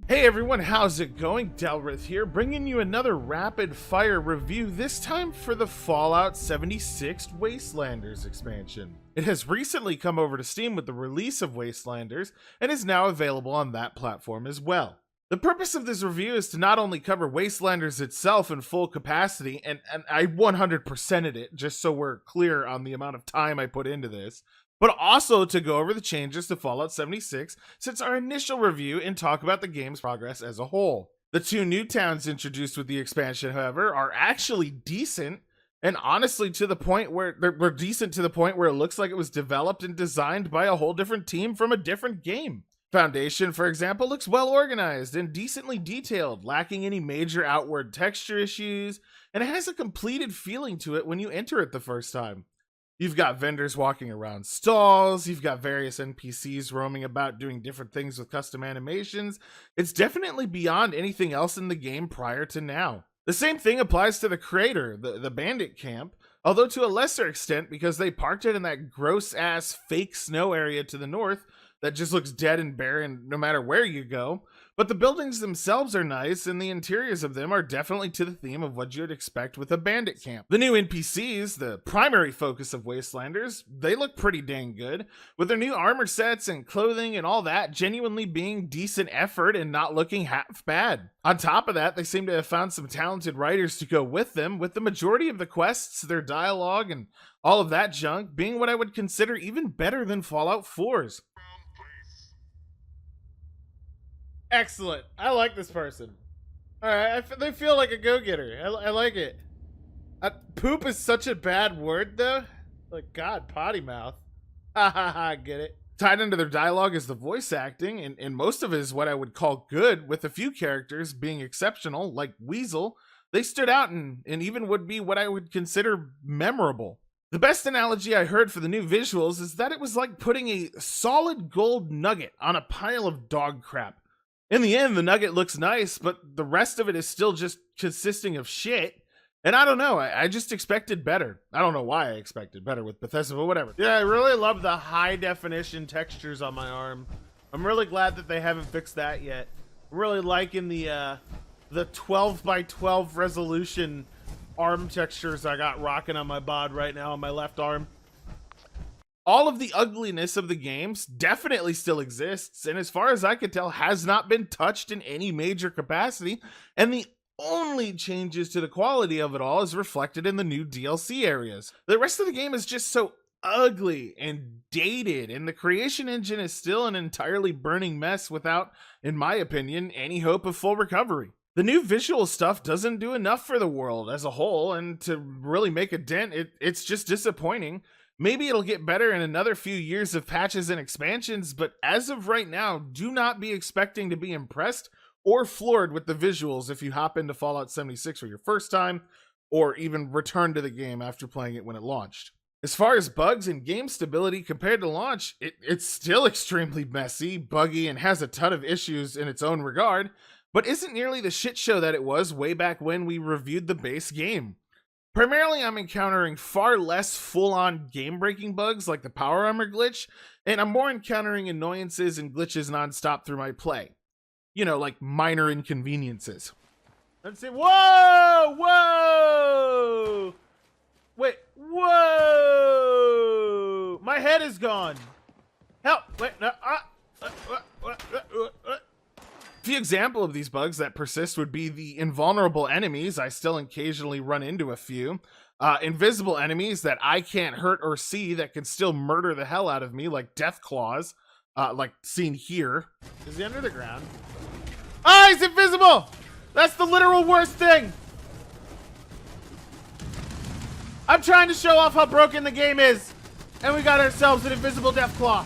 Hey everyone, how's it going? Delrith here, bringing you another rapid fire review, this time for the Fallout 76 Wastelanders expansion. It has recently come over to Steam with the release of Wastelanders, and is now available on that platform as well. The purpose of this review is to not only cover Wastelanders itself in full capacity, and I 100%ed it, just so we're clear on the amount of time I put into this, but also to go over the changes to Fallout 76 since our initial review and talk about the game's progress as a whole. The two new towns introduced with the expansion, however, are actually decent, and honestly to the point where they're decent to the point where it looks like it was developed and designed by a whole different team from a different game. Foundation, for example, looks well organized and decently detailed, lacking any major outward texture issues, and it has a completed feeling to it when you enter it the first time. You've got vendors walking around stalls, you've got various NPCs roaming about doing different things with custom animations. It's definitely beyond anything else in the game prior to now. The same thing applies to the crater, the bandit camp, although to a lesser extent because they parked it in that gross-ass fake snow area to the north that just looks dead and barren no matter where you go. But the buildings themselves are nice, and the interiors of them are definitely to the theme of what you'd expect with a bandit camp. The new NPCs, the primary focus of Wastelanders, they look pretty dang good, with their new armor sets and clothing and all that genuinely being decent effort and not looking half bad. On top of that, they seem to have found some talented writers to go with them, with the majority of the quests, their dialogue, and all of that junk being what I would consider even better than Fallout 4's. Excellent. I like this person. All right, they feel like a go-getter. I like it. Poop is such a bad word, though. Like, God, potty mouth. Ha ha ha, get it. Tied into their dialogue is the voice acting, and most of it is what I would call good, with a few characters being exceptional, like Weasel. They stood out and even would be what I would consider memorable. The best analogy I heard for the new visuals is that it was like putting a solid gold nugget on a pile of dog crap. In the end, the nugget looks nice, but the rest of it is still just consisting of shit. And I don't know, I just expected better. I don't know why I expected better with Bethesda, but whatever. Yeah, I really love the high definition textures on my arm. I'm really glad that they haven't fixed that yet. I'm really liking the 12 by 12 resolution arm textures I got rocking on my bod right now on my left arm. All of the ugliness of the games definitely still exists, and as far as I could tell, has not been touched in any major capacity, and the only changes to the quality of it all is reflected in the new DLC areas. The rest of the game is just so ugly and dated, and the creation engine is still an entirely burning mess without, in my opinion, any hope of full recovery. The new visual stuff doesn't do enough for the world as a whole, and to really make a dent, it's just disappointing. Maybe it'll get better in another few years of patches and expansions, but as of right now, do not be expecting to be impressed or floored with the visuals if you hop into Fallout 76 for your first time, or even return to the game after playing it when it launched. As far as bugs and game stability compared to launch, it's still extremely messy, buggy, and has a ton of issues in its own regard, but isn't nearly the shit show that it was way back when we reviewed the base game. Primarily, I'm encountering far less full-on game-breaking bugs like the power armor glitch, and I'm more encountering annoyances and glitches nonstop through my play. You know, like minor inconveniences. Let's see. Whoa! Whoa! Wait. Whoa! My head is gone. Help! Wait. No. A few examples of these bugs that persist would be the invulnerable enemies. I still occasionally run into a few. Invisible enemies that I can't hurt or see that can still murder the hell out of me, like death claws, like seen here. Is he under the ground? Ah, he's invisible! That's the literal worst thing! I'm trying to show off how broken the game is, and we got ourselves an invisible death claw.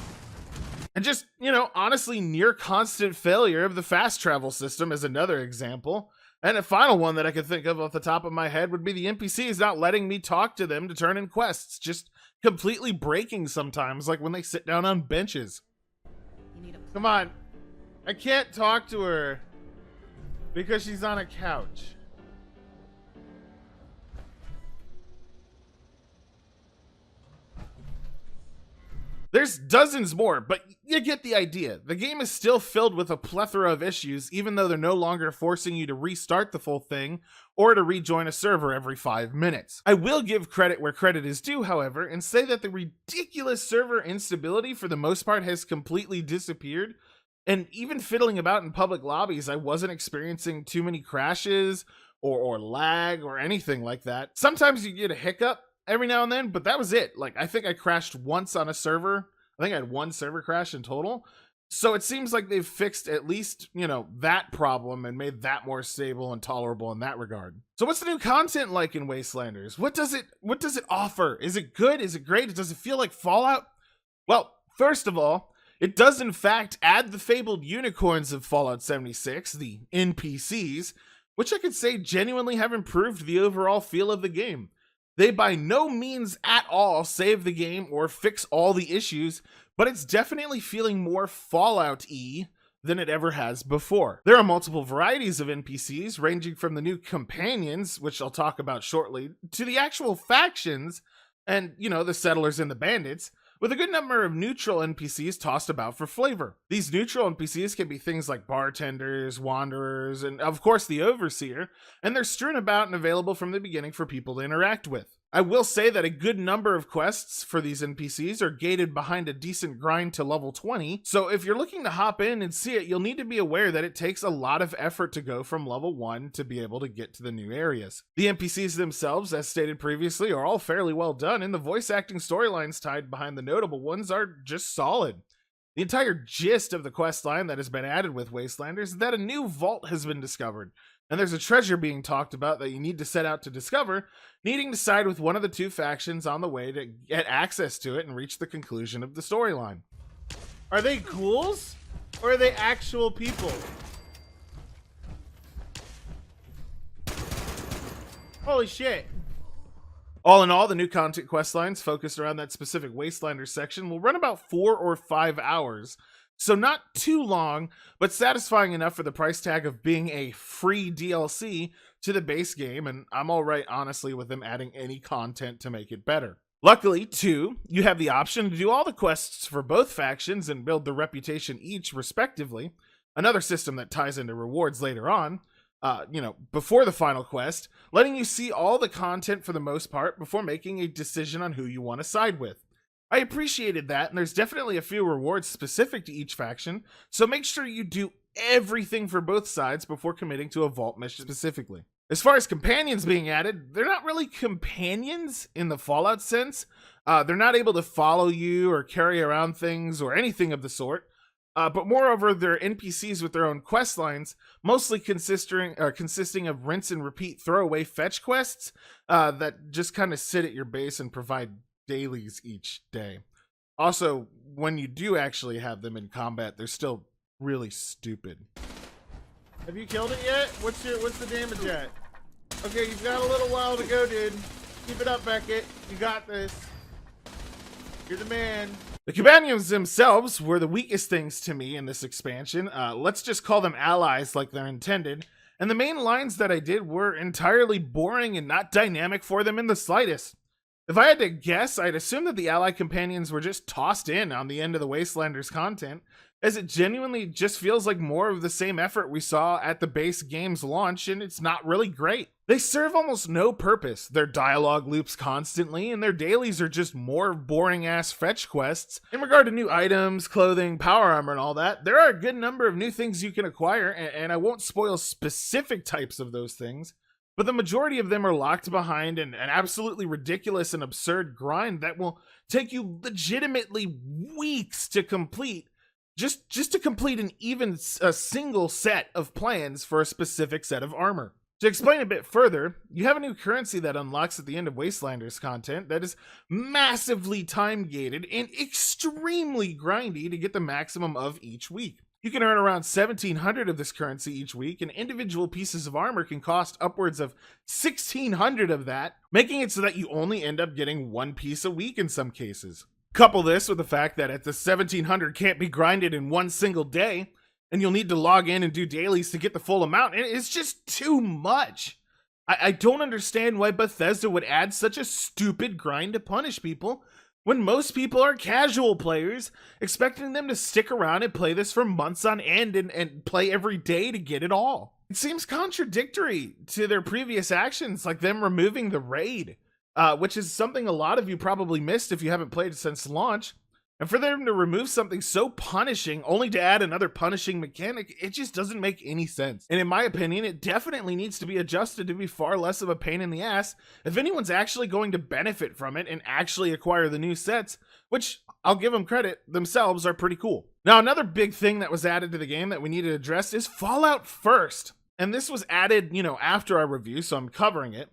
And just, you know, honestly, near constant failure of the fast travel system is another example. And a final one that I could think of off the top of my head would be the NPCs not letting me talk to them to turn in quests. Just completely breaking sometimes, like when they sit down on benches. Come on. I can't talk to her because she's on a couch. There's dozens more, but you get the idea. The game is still filled with a plethora of issues, even though they're no longer forcing you to restart the full thing or to rejoin a server every 5 minutes. I will give credit where credit is due, however, and say that the ridiculous server instability for the most part has completely disappeared. And even fiddling about in public lobbies, I wasn't experiencing too many crashes or lag or anything like that. Sometimes you get a hiccup every now and then, but that was it. Like, I think I crashed once on a server. I think I had one server crash in total. So it seems like they've fixed at least, that problem and made that more stable and tolerable in that regard. So what's the new content like in Wastelanders? What does it offer? Is it good? Is it great? Does it feel like Fallout? Well, first of all, it does in fact add the fabled unicorns of Fallout 76, the NPCs, which I could say genuinely have improved the overall feel of the game. They by no means at all save the game or fix all the issues, but it's definitely feeling more Fallout-y than it ever has before. There are multiple varieties of NPCs, ranging from the new companions, which I'll talk about shortly, to the actual factions and, the settlers and the bandits, with a good number of neutral NPCs tossed about for flavor. These neutral NPCs can be things like bartenders, wanderers, and of course the overseer, and they're strewn about and available from the beginning for people to interact with. I will say that a good number of quests for these NPCs are gated behind a decent grind to level 20, so if you're looking to hop in and see it, you'll need to be aware that it takes a lot of effort to go from level 1 to be able to get to the new areas. The NPCs themselves, as stated previously, are all fairly well done, and the voice acting storylines tied behind the notable ones are just solid. The entire gist of the questline that has been added with Wastelanders is that a new vault has been discovered, and there's a treasure being talked about that you need to set out to discover, needing to side with one of the two factions on the way to get access to it and reach the conclusion of the storyline. Are they ghouls? Or are they actual people? Holy shit. All in all, the new content quest lines focused around that specific Wastelanders section will run about 4 or 5 hours. So not too long, but satisfying enough for the price tag of being a free DLC to the base game, and I'm alright honestly with them adding any content to make it better. Luckily, too, you have the option to do all the quests for both factions and build the reputation each respectively, another system that ties into rewards later on, before the final quest, letting you see all the content for the most part before making a decision on who you want to side with. I appreciated that, and there's definitely a few rewards specific to each faction, so make sure you do everything for both sides before committing to a vault mission specifically. As far as companions being added, they're not really companions in the Fallout sense. They're not able to follow you or carry around things or anything of the sort. But moreover, they're NPCs with their own quest lines, mostly consisting of rinse and repeat throwaway fetch quests that just kind of sit at your base and provide dailies each day. Also, when you do actually have them in combat, they're still really stupid. Have you killed it yet? What's the damage at? Okay, you've got a little while to go, dude. Keep it up, Beckett. You got this. You're the man. The companions themselves were the weakest things to me in this expansion. Let's just call them allies like they're intended. And the main lines that I did were entirely boring and not dynamic for them in the slightest. If I had to guess, I'd assume that the ally companions were just tossed in on the end of the Wastelanders content, as it genuinely just feels like more of the same effort we saw at the base game's launch, and it's not really great. They serve almost no purpose. Their dialogue loops constantly, and their dailies are just more boring-ass fetch quests. In regard to new items, clothing, power armor, and all that, there are a good number of new things you can acquire, and I won't spoil specific types of those things, but the majority of them are locked behind an absolutely ridiculous and absurd grind that will take you legitimately weeks to complete, just to complete a single set of plans for a specific set of armor. To explain a bit further, you have a new currency that unlocks at the end of Wastelanders content that is massively time-gated and extremely grindy to get the maximum of each week. You can earn around 1,700 of this currency each week, and individual pieces of armor can cost upwards of 1,600 of that, making it so that you only end up getting one piece a week in some cases. Couple this with the fact that the 1,700 can't be grinded in one single day, and you'll need to log in and do dailies to get the full amount, and it's just too much. I don't understand why Bethesda would add such a stupid grind to punish people, when most people are casual players, expecting them to stick around and play this for months on end and play every day to get it all. It seems contradictory to their previous actions, like them removing the raid, which is something a lot of you probably missed if you haven't played since launch. And for them to remove something so punishing only to add another punishing mechanic, it just doesn't make any sense. And in my opinion, it definitely needs to be adjusted to be far less of a pain in the ass if anyone's actually going to benefit from it and actually acquire the new sets, which I'll give them credit, themselves are pretty cool. Now, another big thing that was added to the game that we need to address is Fallout First. And this was added, after our review, so I'm covering it.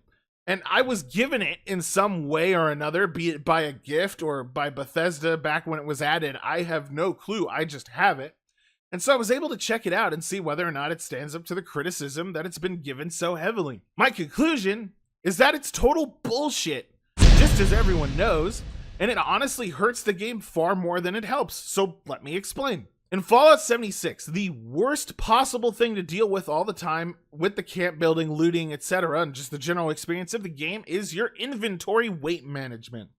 And I was given it in some way or another, be it by a gift or by Bethesda back when it was added. I have no clue. I just have it. And so I was able to check it out and see whether or not it stands up to the criticism that it's been given so heavily. My conclusion is that it's total bullshit, just as everyone knows, and it honestly hurts the game far more than it helps. So let me explain. In Fallout 76, the worst possible thing to deal with all the time with the camp building, looting, etc., and just the general experience of the game is your inventory weight management.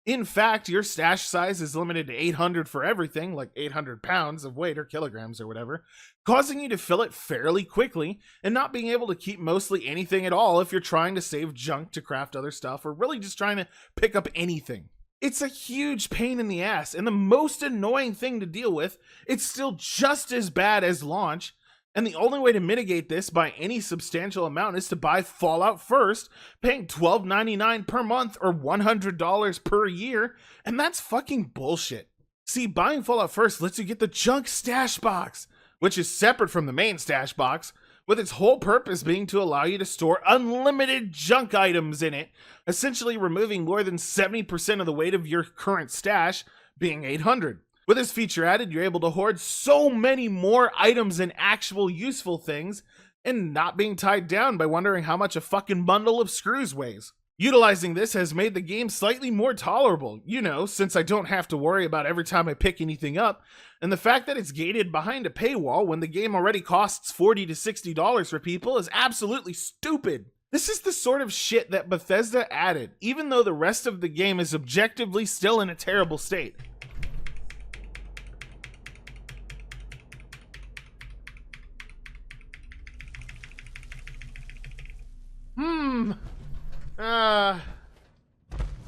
In fact, your stash size is limited to 800 for everything, like 800 pounds of weight or kilograms or whatever, causing you to fill it fairly quickly and not being able to keep mostly anything at all if you're trying to save junk to craft other stuff or really just trying to pick up anything. It's a huge pain in the ass, and the most annoying thing to deal with. It's still just as bad as launch, and the only way to mitigate this by any substantial amount is to buy Fallout First, paying $12.99 per month or $100 per year, and that's fucking bullshit. See, buying Fallout First lets you get the junk stash box, which is separate from the main stash box, with its whole purpose being to allow you to store unlimited junk items in it, essentially removing more than 70% of the weight of your current stash, being 800. With this feature added, you're able to hoard so many more items and actual useful things, and not being tied down by wondering how much a fucking bundle of screws weighs. Utilizing this has made the game slightly more tolerable, since I don't have to worry about every time I pick anything up, and the fact that it's gated behind a paywall when the game already costs $40 to $60 for people is absolutely stupid. This is the sort of shit that Bethesda added, even though the rest of the game is objectively still in a terrible state.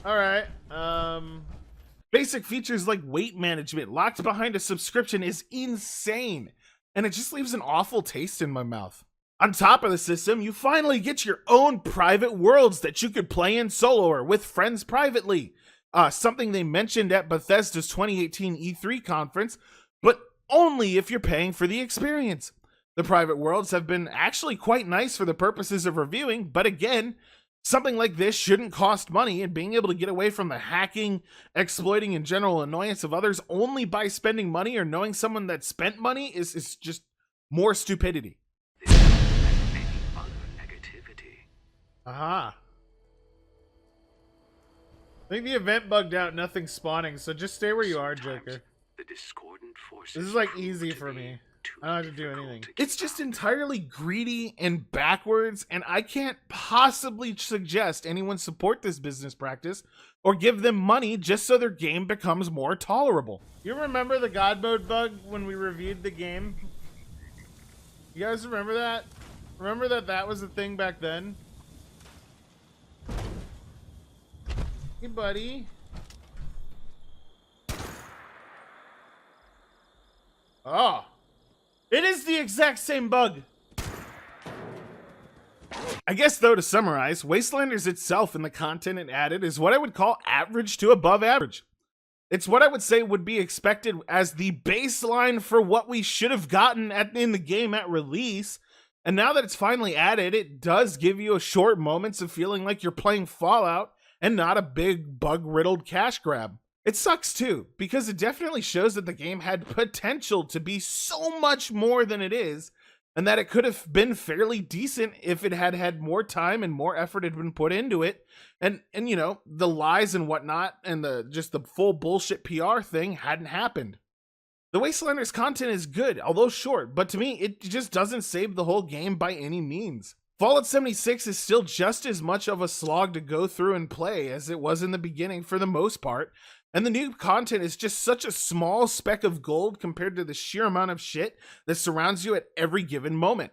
Alright. Basic features like weight management locked behind a subscription is insane, and it just leaves an awful taste in my mouth. On top of the system, you finally get your own private worlds that you could play in solo or with friends privately. Something they mentioned at Bethesda's 2018 E3 conference, but only if you're paying for the experience. The private worlds have been actually quite nice for the purposes of reviewing, but again, something like this shouldn't cost money, and being able to get away from the hacking, exploiting, and general annoyance of others only by spending money or knowing someone that spent money is just more stupidity. Aha. I think the event bugged out, nothing's spawning, so just stay where you are, Joker. This is like easy for me. I don't have to do anything. It's just entirely greedy and backwards, and I can't possibly suggest anyone support this business practice or give them money just so their game becomes more tolerable. You remember the God mode bug when we reviewed the game? You guys remember that? Remember that was a thing back then? Hey, buddy. Oh. It is the exact same bug. I guess, though, to summarize, Wastelanders itself and the content it added is what I would call average to above average. It's what I would say would be expected as the baseline for what we should have gotten in the game at release. And now that it's finally added, it does give you a short moments of feeling like you're playing Fallout and not a big bug-riddled cash grab. It sucks too, because it definitely shows that the game had potential to be so much more than it is, and that it could have been fairly decent if it had had more time and more effort had been put into it, and the lies and whatnot, and the full bullshit PR thing hadn't happened. The Wastelanders content is good, although short, but to me, it just doesn't save the whole game by any means. Fallout 76 is still just as much of a slog to go through and play as it was in the beginning for the most part, And the new content is just such a small speck of gold compared to the sheer amount of shit that surrounds you at every given moment.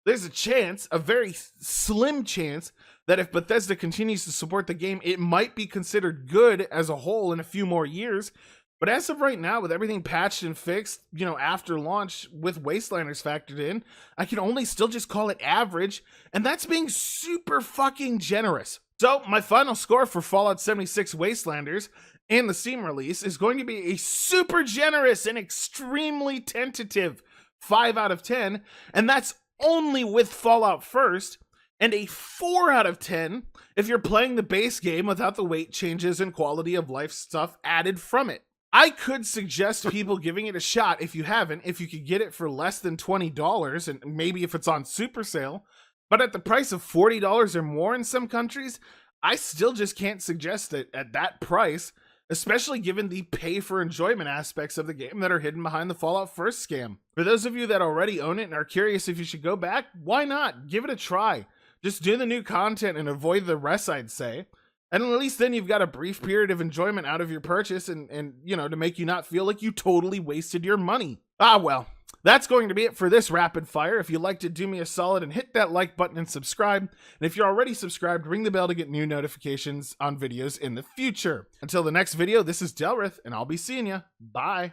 There's a chance, a very slim chance, that if Bethesda continues to support the game, it might be considered good as a whole in a few more years. But as of right now, with everything patched and fixed, after launch with Wastelanders factored in, I can only still just call it average, and that's being super fucking generous. So my final score for Fallout 76 Wastelanders and the Steam release is going to be a super generous and extremely tentative 5 out of 10, and that's only with Fallout first, and a 4 out of 10 if you're playing the base game without the weight changes and quality of life stuff added from it. I could suggest people giving it a shot if you haven't, if you could get it for less than $20, and maybe if it's on super sale, but at the price of $40 or more in some countries, I still just can't suggest it at that price, especially given the pay for enjoyment aspects of the game that are hidden behind the Fallout First scam. For those of you that already own it and are curious if you should go back, why not? Give it a try. Just do the new content and avoid the rest, I'd say. And at least then you've got a brief period of enjoyment out of your purchase and to make you not feel like you totally wasted your money. Well, that's going to be it for this rapid fire. If you'd like to do me a solid and hit that like button and subscribe. And if you're already subscribed, ring the bell to get new notifications on videos in the future. Until the next video, this is Delrith, and I'll be seeing ya. Bye.